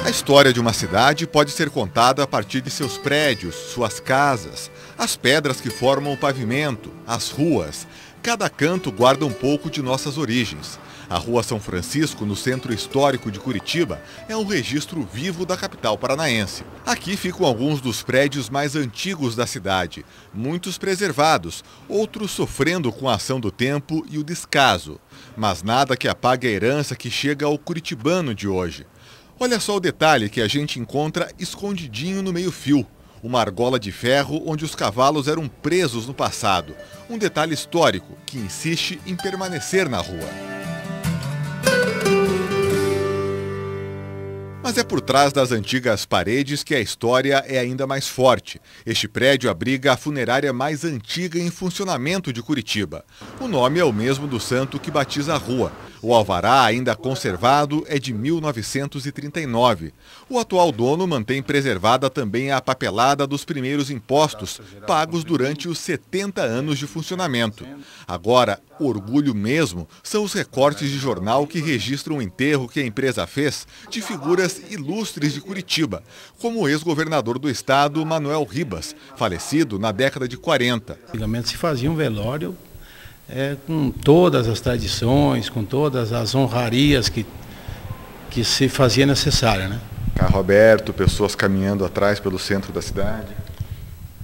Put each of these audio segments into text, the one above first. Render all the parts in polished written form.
A história de uma cidade pode ser contada a partir de seus prédios, suas casas, as pedras que formam o pavimento, as ruas. Cada canto guarda um pouco de nossas origens. A Rua São Francisco, no centro histórico de Curitiba, é um registro vivo da capital paranaense. Aqui ficam alguns dos prédios mais antigos da cidade, muitos preservados, outros sofrendo com a ação do tempo e o descaso. Mas nada que apague a herança que chega ao curitibano de hoje. Olha só o detalhe que a gente encontra escondidinho no meio-fio. Uma argola de ferro onde os cavalos eram presos no passado. Um detalhe histórico que insiste em permanecer na rua. Mas é por trás das antigas paredes que a história é ainda mais forte. Este prédio abriga a funerária mais antiga em funcionamento de Curitiba. O nome é o mesmo do santo que batiza a rua. O alvará, ainda conservado, é de 1939. O atual dono mantém preservada também a papelada dos primeiros impostos, pagos durante os 70 anos de funcionamento. Agora, orgulho mesmo são os recortes de jornal que registram o enterro que a empresa fez de figuras ilustres de Curitiba, como o ex-governador do estado, Manuel Ribas, falecido na década de 40. Antigamente se fazia um velório com todas as tradições, com todas as honrarias que se fazia necessária, né? Carro aberto, pessoas caminhando atrás pelo centro da cidade.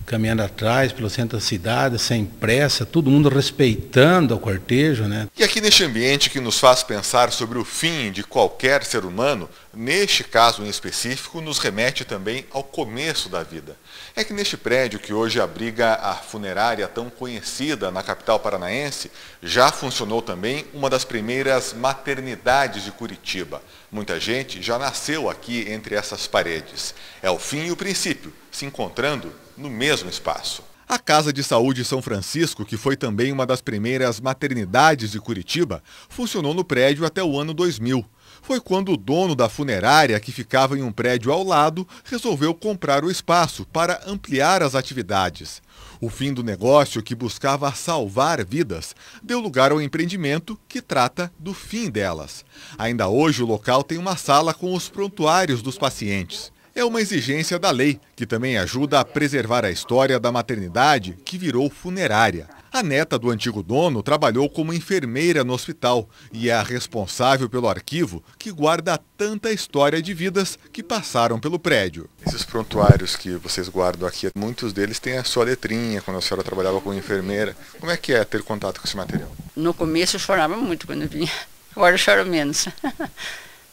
Caminhando atrás pelo centro da cidade, sem pressa, todo mundo respeitando o cortejo, né? E aqui neste ambiente que nos faz pensar sobre o fim de qualquer ser humano, neste caso em específico, nos remete também ao começo da vida. É que neste prédio que hoje abriga a funerária tão conhecida na capital paranaense, já funcionou também uma das primeiras maternidades de Curitiba. Muita gente já nasceu aqui entre essas paredes. É o fim e o princípio, se encontrando no mesmo espaço. A Casa de Saúde São Francisco, que foi também uma das primeiras maternidades de Curitiba, funcionou no prédio até o ano 2000. Foi quando o dono da funerária, que ficava em um prédio ao lado, resolveu comprar o espaço para ampliar as atividades. O fim do negócio, que buscava salvar vidas, deu lugar ao empreendimento que trata do fim delas. Ainda hoje o local tem uma sala com os prontuários dos pacientes. É uma exigência da lei, que também ajuda a preservar a história da maternidade que virou funerária. A neta do antigo dono trabalhou como enfermeira no hospital e é a responsável pelo arquivo que guarda tanta história de vidas que passaram pelo prédio. Esses prontuários que vocês guardam aqui, muitos deles têm a sua letrinha quando a senhora trabalhava como enfermeira. Como é que é ter contato com esse material? No começo eu chorava muito quando eu vinha, agora eu choro menos.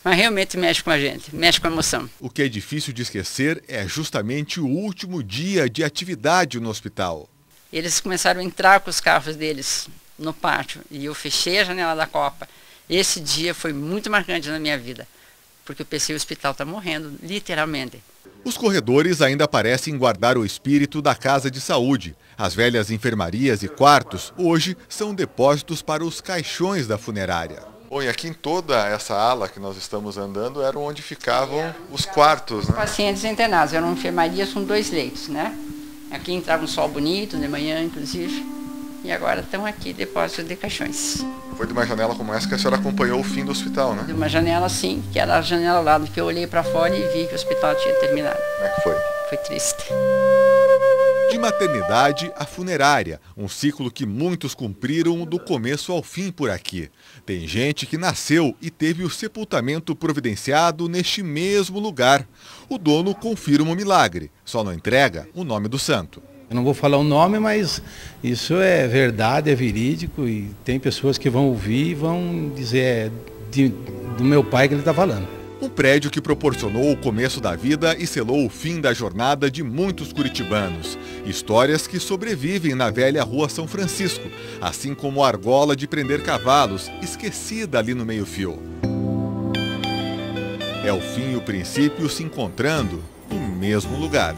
Mas realmente mexe com a gente, mexe com a emoção. O que é difícil de esquecer é justamente o último dia de atividade no hospital. Eles começaram a entrar com os carros deles no pátio e eu fechei a janela da copa. Esse dia foi muito marcante na minha vida, porque eu pensei, o hospital está morrendo, literalmente. Os corredores ainda parecem guardar o espírito da casa de saúde. As velhas enfermarias e quartos hoje são depósitos para os caixões da funerária. Bom, e aqui em toda essa ala que nós estamos andando era onde ficavam os quartos, né? Pacientes internados, eram enfermarias com 2 leitos, né? Aqui entrava um sol bonito, de manhã inclusive, e agora estão aqui, depósito de caixões. Foi de uma janela como essa que a senhora acompanhou o fim do hospital, né? De uma janela sim, que era a janela ao lado, que eu olhei para fora e vi que o hospital tinha terminado. Como é que foi? Foi triste. De maternidade à funerária, um ciclo que muitos cumpriram do começo ao fim por aqui. Tem gente que nasceu e teve o sepultamento providenciado neste mesmo lugar. O dono confirma o milagre, só não entrega o nome do santo. Eu não vou falar o nome, mas isso é verdade, é verídico e tem pessoas que vão ouvir e vão dizer do meu pai que ele está falando. Um prédio que proporcionou o começo da vida e selou o fim da jornada de muitos curitibanos. Histórias que sobrevivem na velha Rua São Francisco, assim como a argola de prender cavalos, esquecida ali no meio-fio. É o fim e o princípio se encontrando no mesmo lugar.